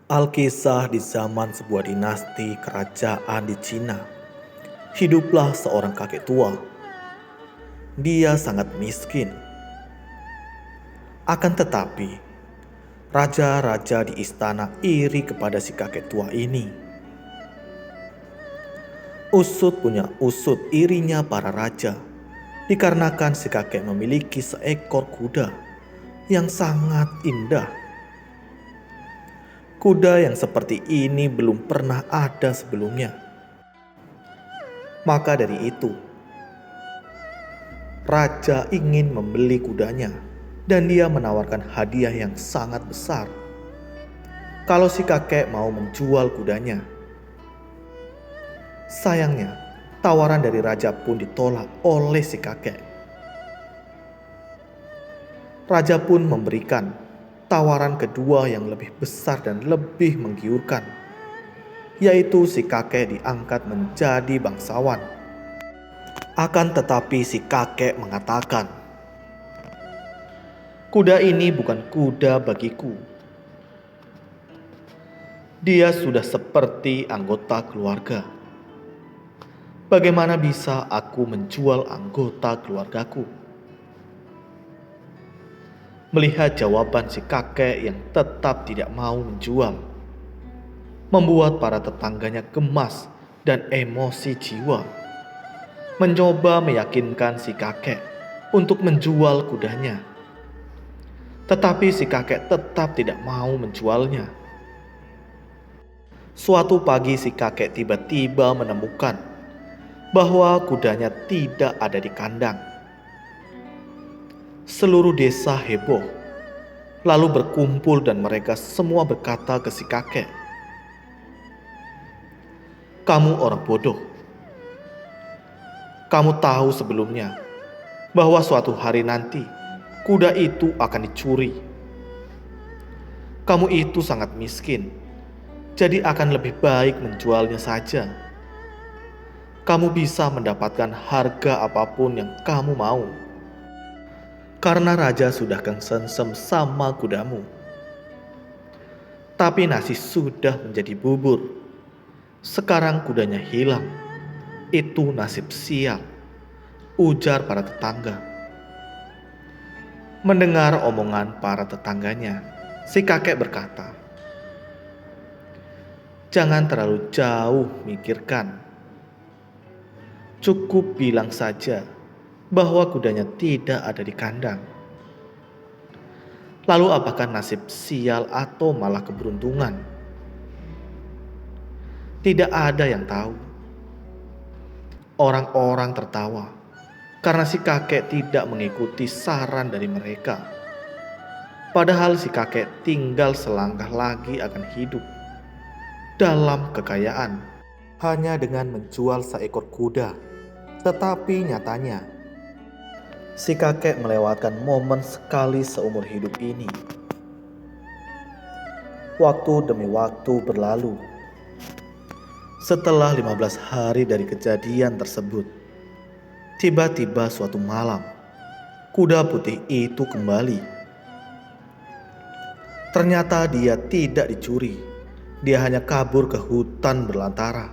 Alkisah di zaman sebuah dinasti kerajaan di Cina. Hiduplah seorang kakek tua. Dia sangat miskin. Akan tetapi, raja-raja di istana iri kepada si kakek tua ini. Usut punya usut irinya para raja, dikarenakan si kakek memiliki seekor kuda yang sangat indah. Kuda yang seperti ini belum pernah ada sebelumnya. Maka dari itu, raja ingin membeli kudanya dan dia menawarkan hadiah yang sangat besar kalau si kakek mau menjual kudanya. Sayangnya, tawaran dari raja pun ditolak oleh si kakek. Raja pun memberikan tawaran kedua yang lebih besar dan lebih menggiurkan, yaitu si kakek diangkat menjadi bangsawan. Akan tetapi si kakek mengatakan, "Kuda ini bukan kuda bagiku. Dia sudah seperti anggota keluarga. Bagaimana bisa aku menjual anggota keluargaku?" Melihat jawaban si kakek yang tetap tidak mau menjual, membuat para tetangganya gemas dan emosi jiwa. Mencoba meyakinkan si kakek untuk menjual kudanya. Tetapi si kakek tetap tidak mau menjualnya. Suatu pagi si kakek tiba-tiba menemukan bahwa kudanya tidak ada di kandang. Seluruh desa heboh, lalu berkumpul dan mereka semua berkata ke si kakek, "Kamu orang bodoh. Kamu tahu sebelumnya bahwa suatu hari nanti kuda itu akan dicuri. Kamu itu sangat miskin, jadi akan lebih baik menjualnya saja. Kamu bisa mendapatkan harga apapun yang kamu mau. Karena raja sudah kesengsem sama kudamu. Tapi nasi sudah menjadi bubur. Sekarang kudanya hilang. Itu nasib sial," ujar para tetangga. Mendengar omongan para tetangganya, si kakek berkata, "Jangan terlalu jauh mikirkan. Cukup bilang saja bahwa kudanya tidak ada di kandang. Lalu apakah nasib sial atau malah keberuntungan? Tidak ada yang tahu." Orang-orang tertawa karena si kakek tidak mengikuti saran dari mereka. Padahal si kakek tinggal selangkah lagi akan hidup dalam kekayaan hanya dengan menjual seekor kuda. Tetapi nyatanya, si kakek melewatkan momen sekali seumur hidup ini. Waktu demi waktu berlalu. Setelah 15 hari dari kejadian tersebut, tiba-tiba suatu malam, kuda putih itu kembali. Ternyata dia tidak dicuri. Dia hanya kabur ke hutan belantara.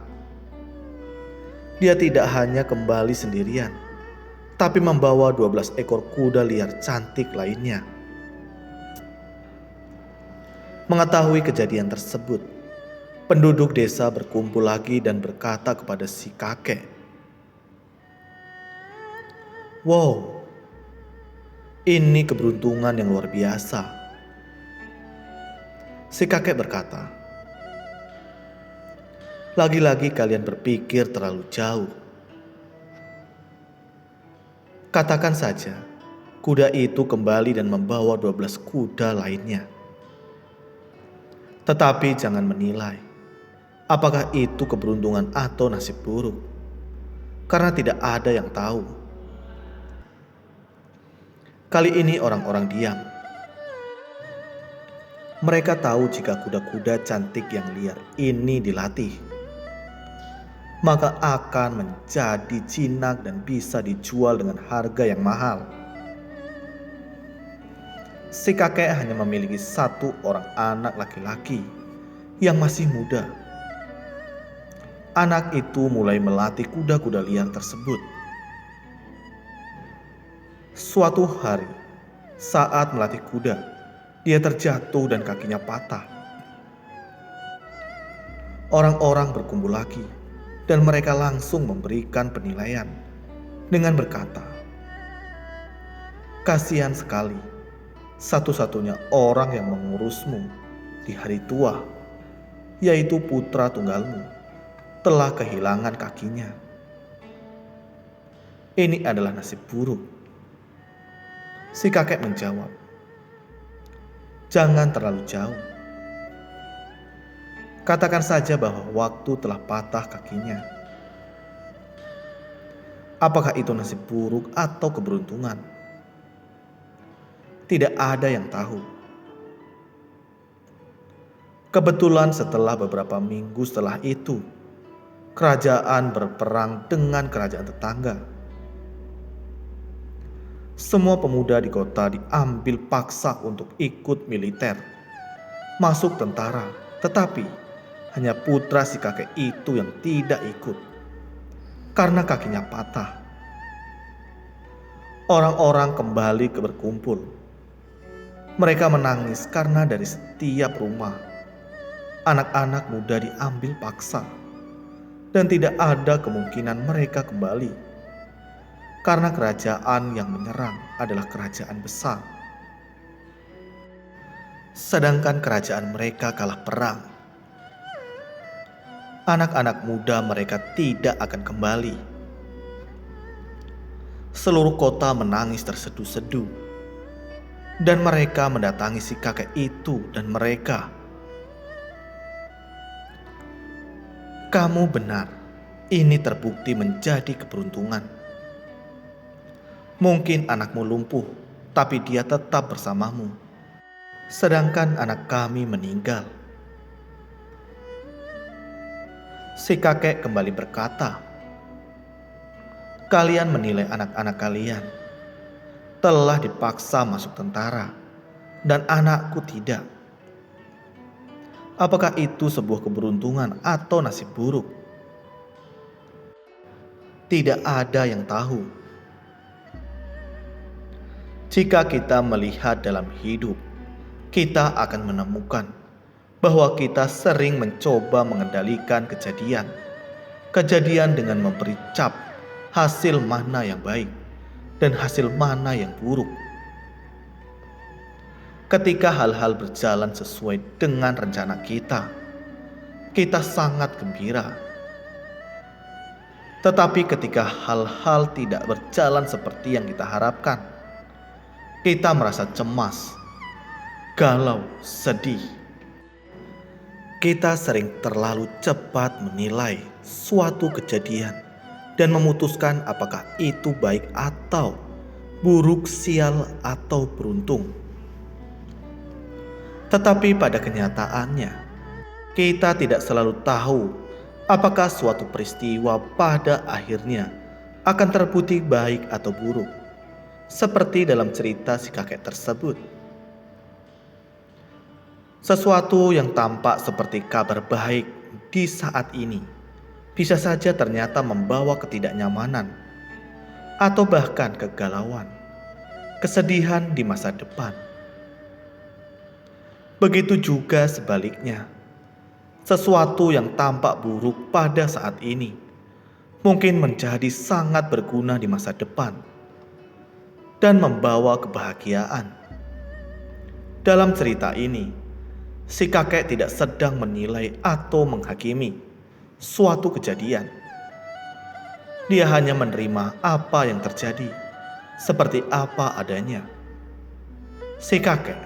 Dia tidak hanya kembali sendirian, tapi membawa 12 ekor kuda liar cantik lainnya. Mengetahui kejadian tersebut, penduduk desa berkumpul lagi dan berkata kepada si kakek, "Wow, ini keberuntungan yang luar biasa." Si kakek berkata, "Lagi-lagi kalian berpikir terlalu jauh. Katakan saja, kuda itu kembali dan membawa 12 kuda lainnya. Tetapi jangan menilai apakah itu keberuntungan atau nasib buruk, karena tidak ada yang tahu." Kali ini orang-orang diam. Mereka tahu jika kuda-kuda cantik yang liar ini dilatih, maka akan menjadi jinak dan bisa dijual dengan harga yang mahal. si kakek hanya memiliki satu orang anak laki-laki yang masih muda. Anak itu mulai melatih kuda-kuda liar tersebut. Suatu hari, saat melatih kuda, dia terjatuh dan kakinya patah. Orang-orang berkumpul lagi dan mereka langsung memberikan penilaian dengan berkata, "Kasihan sekali, satu-satunya orang yang mengurusmu di hari tua, yaitu putra tunggalmu, telah kehilangan kakinya. Ini adalah nasib buruk." Si kakek menjawab, "Jangan terlalu jauh. Katakan saja bahwa waktu telah patah kakinya. Apakah itu nasib buruk atau keberuntungan? Tidak ada yang tahu." Kebetulan setelah beberapa minggu setelah itu, kerajaan berperang dengan kerajaan tetangga. Semua pemuda di kota diambil paksa untuk ikut militer, masuk tentara, tetapi hanya putra si kakek itu yang tidak ikut karena kakinya patah. Orang-orang kembali berkumpul. Mereka menangis karena dari setiap rumah anak-anak muda diambil paksa dan tidak ada kemungkinan mereka kembali karena kerajaan yang menyerang adalah kerajaan besar. Sedangkan kerajaan mereka kalah perang. Anak-anak muda mereka tidak akan kembali. Seluruh kota menangis terseduh-seduh, dan mereka mendatangi si kakek itu dan mereka, "Kamu benar, ini terbukti menjadi keberuntungan. Mungkin anakmu lumpuh, tapi dia tetap bersamamu. Sedangkan anak kami meninggal." Si kakek kembali berkata, "Kalian menilai anak-anak kalian telah dipaksa masuk tentara, dan anakku tidak. Apakah itu sebuah keberuntungan atau nasib buruk? Tidak ada yang tahu." Jika kita melihat dalam hidup, kita akan menemukan bahwa kita sering mencoba mengendalikan kejadian dengan memberi cap hasil mana yang baik dan hasil mana yang buruk. Ketika hal-hal berjalan sesuai dengan rencana kita sangat gembira. Tetapi ketika hal-hal tidak berjalan seperti yang kita harapkan, kita merasa cemas, galau, sedih. Kita sering terlalu cepat menilai suatu kejadian dan memutuskan apakah itu baik atau buruk, sial atau beruntung. Tetapi pada kenyataannya, kita tidak selalu tahu apakah suatu peristiwa pada akhirnya akan terbukti baik atau buruk. Seperti dalam cerita si kakek tersebut. Sesuatu yang tampak seperti kabar baik di saat ini bisa saja ternyata membawa ketidaknyamanan atau bahkan kegalauan, kesedihan di masa depan. Begitu juga sebaliknya, sesuatu yang tampak buruk pada saat ini mungkin menjadi sangat berguna di masa depan dan membawa kebahagiaan. Dalam cerita ini, si kakek tidak sedang menilai atau menghakimi suatu kejadian. Dia hanya menerima apa yang terjadi, seperti apa adanya. Si kakek,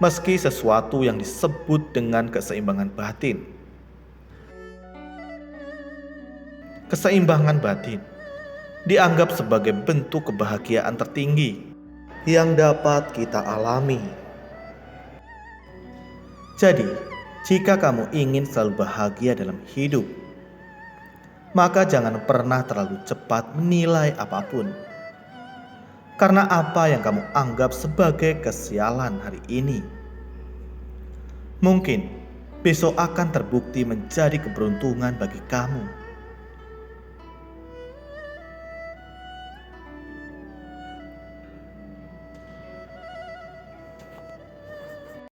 meski sesuatu yang disebut dengan keseimbangan batin. Keseimbangan batin dianggap sebagai bentuk kebahagiaan tertinggi yang dapat kita alami. Jadi, jika kamu ingin selalu bahagia dalam hidup, maka jangan pernah terlalu cepat menilai apapun. karena apa yang kamu anggap sebagai kesialan hari ini. Mungkin besok akan terbukti menjadi keberuntungan bagi kamu.